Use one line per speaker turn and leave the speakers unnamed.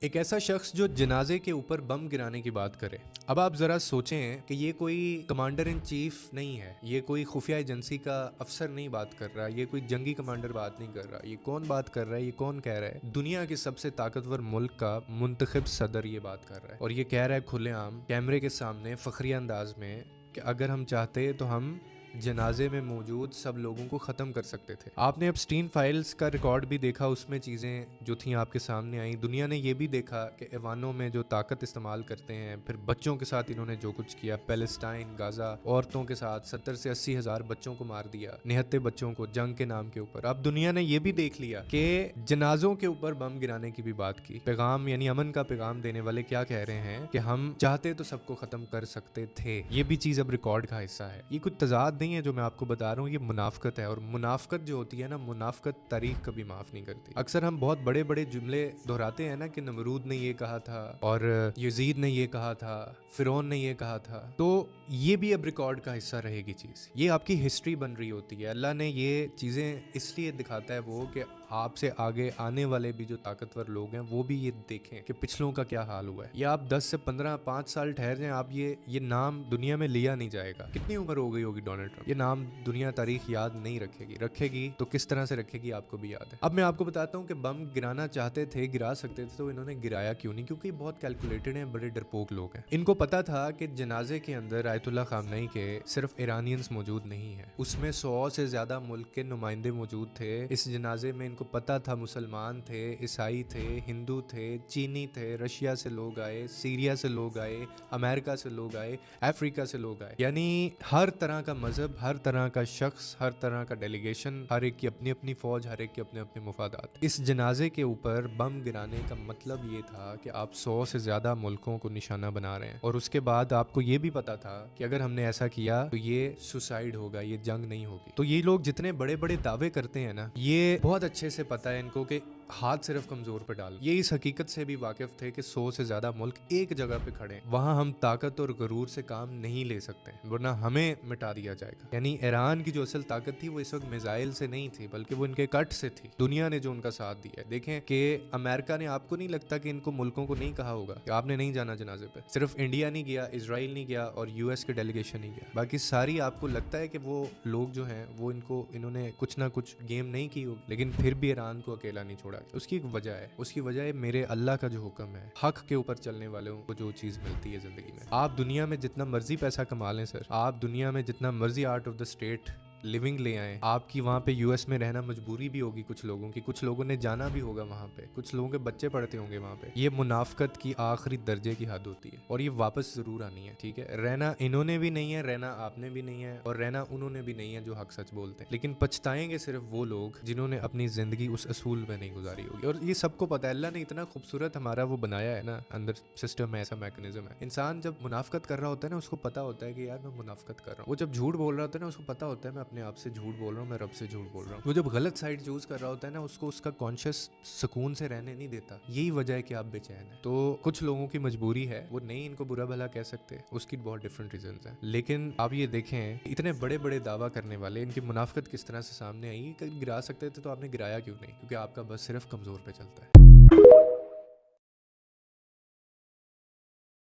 एक ऐसा शख्स जो जनाजे के ऊपर बम गिराने की बात करे। अब आप जरा सोचें कि ये कोई कमांडर इन चीफ नहीं है, ये कोई खुफिया एजेंसी का अफसर नहीं बात कर रहा, ये कोई जंगी कमांडर बात नहीं कर रहा। ये कौन बात कर रहा है? ये कौन कह रहा है? दुनिया के सबसे ताकतवर मुल्क का मुंतखब सदर ये बात कर रहा है, और ये कह रहा है खुलेआम कैमरे के सामने फखरी अंदाज में कि अगर हम चाहते तो हम जनाजे में मौजूद सब लोगों को ख़त्म कर सकते थे। आपने एप्स्टीन फाइल्स का रिकॉर्ड भी देखा, उसमें चीज़ें जो थी आपके सामने आई। दुनिया ने ये भी देखा कि ऐवानों में जो ताकत इस्तेमाल करते हैं, फिर बच्चों के साथ इन्होंने जो कुछ किया, पैलेस्टाइन, गाज़ा, औरतों के साथ 70 से 80 हज़ार बच्चों को मार दिया, निहत्ते बच्चों को जंग के नाम के ऊपर। अब दुनिया ने ये भी देख लिया कि जनाजों के ऊपर बम गिराने की भी बात की। पैगाम यानी अमन का पैगाम देने वाले क्या कह रहे हैं कि हम चाहते तो सबको ख़त्म कर सकते थे। ये भी चीज़ अब रिकॉर्ड का हिस्सा है। ये कुछ तजाद नहीं है जो मैं आपको बता रहा हूँ, ये मुनाफकत है। और मुनाफकत जो होती है ना, मुनाफकत तारीख कभी माफ नहीं करती। अक्सर हम बहुत बड़े बड़े जुमले दोहराते हैं ना कि नमरूद ने ये कहा था और यजीद ने ये कहा था, फिरौन ने ये कहा था। तो ये भी अब रिकॉर्ड का हिस्सा रहेगी चीज़। ये आपकी हिस्ट्री बन रही होती है। अल्लाह ने ये चीज़ें इसलिए दिखाता है वो कि आपसे आगे आने वाले भी जो ताकतवर लोग हैं वो भी ये देखें कि पिछलों का क्या हाल हुआ है। या आप 10 से 15 5 साल ठहर जाएं, आप ये नाम दुनिया में लिया नहीं जाएगा। कितनी उम्र हो गई होगी डोनाल्ड ट्रंप, ये नाम दुनिया तारीख याद नहीं रखेगी तो किस तरह से रखेगी आपको भी याद है। अब मैं आपको बताता हूँ कि बम गिराना चाहते थे, गिरा सकते थे, तो इन्होंने गिराया क्यों नहीं? क्योंकि बहुत कैलकुलेटेड हैं, बड़े डरपोक लोग हैं। इनको पता था कि जनाजे के अंदर आयतुल्लाह खामनई के सिर्फ ईरानियंस मौजूद नहीं है, उसमें 100 से ज्यादा मुल्क के नुमाइंदे मौजूद थे इस जनाजे में। इनको पता था मुसलमान थे, ईसाई थे, हिंदू थे, चीनी थे, रशिया से लोग आए, सीरिया से लोग आए, अमेरिका से लोग आए, अफ्रीका से लोग आए। यानी हर तरह का मजहब, हर तरह का शख्स, हर तरह का डेलीगेशन, हर एक की अपनी अपनी फौज, हर एक के अपने अपने मुफादात। इस जनाजे के ऊपर बम गिराने का मतलब ये था कि आप 100 से ज्यादा मुल्कों को निशाना बना रहे हैं। और उसके बाद आपको ये भी पता था कि अगर हमने ऐसा किया तो ये सुसाइड होगा, ये जंग नहीं होगी। तो ये लोग जितने बड़े बड़े दावे करते हैं ना, ये बहुत अच्छे से पता है इनको कि हाथ सिर्फ कमजोर पे डाल। ये इस हकीकत से भी वाकिफ थे कि 100 से ज्यादा मुल्क एक जगह पे खड़े हैं, वहां हम ताकत और गरूर से काम नहीं ले सकते, वरना हमें मिटा दिया जाएगा। यानी ईरान की जो असल ताकत थी वो इस वक्त मिसाइल से नहीं थी, बल्कि वो इनके कट से थी। दुनिया ने जो उनका साथ दिया, देखें कि अमेरिका ने, आपको नहीं लगता कि इनको मुल्कों को नहीं कहा होगा कि आपने नहीं जाना जनाजे पे? सिर्फ इंडिया नहीं गया, इसराइल नहीं गया और यूएस के डेलीगेशन नहीं गया। बाकी सारी, आपको लगता है कि वो लोग जो हैं वो इन्होंने कुछ ना कुछ गेम नहीं की होगी, लेकिन फिर भी ईरान को अकेला नहीं छोड़ा। उसकी एक वजह है, उसकी वजह है मेरे अल्लाह का जो हुक्म है। हक के ऊपर चलने वालों को जो चीज मिलती है जिंदगी में, आप दुनिया में जितना मर्जी पैसा कमा लें सर, आप दुनिया में जितना मर्जी out of the state living ले आए, आपकी वहाँ पे यूएस में रहना मजबूरी भी होगी कुछ लोगों की, कुछ लोगों ने जाना भी होगा वहाँ पे, कुछ लोगों के बच्चे पढ़ते होंगे वहाँ पे। ये मुनाफकत की आखिरी दर्जे की हद होती है और ये वापस जरूर आनी है, ठीक है? रहना इन्होंने भी नहीं है, रहना आपने भी नहीं है, और रहना उन्होंने भी नहीं है जो हक सच बोलते हैं। लेकिन पछताएंगे सिर्फ वो लोग जिन्होंने अपनी जिंदगी उस असूल में नहीं गुजारी होगी। और ये सबको पता है, अल्लाह ने इतना खूबसूरत हमारा वो बनाया है ना, अंदर सिस्टम में ऐसा मैकेनिज्म है। इंसान जब मुनाफकत कर रहा होता है ना, उसको पता होता है कि यार मैं मुनाफकत कर रहा हूँ। वो जब झूठ बोल रहा होता है ना, उसको पता होता है मैं अपने आप से झूठ बोल रहा हूँ, मैं रब से झूठ बोल रहा हूँ। वो जब गलत साइड चूज कर रहा होता है ना, उसको उसका कॉन्शियस सुकून से रहने नहीं देता। यही वजह है कि आप बेचैन हैं। तो कुछ लोगों की मजबूरी है, वो नहीं इनको बुरा भला कह सकते, उसकी बहुत डिफरेंट रीजंस हैं। लेकिन आप ये देखें, इतने बड़े बड़े दावा करने वाले, इनकी मुनाफकत किस तरह से सामने आई। गिरा सकते थे तो आपने गिराया क्यों नहीं? क्योंकि आपका बस सिर्फ कमजोर पे चलता है।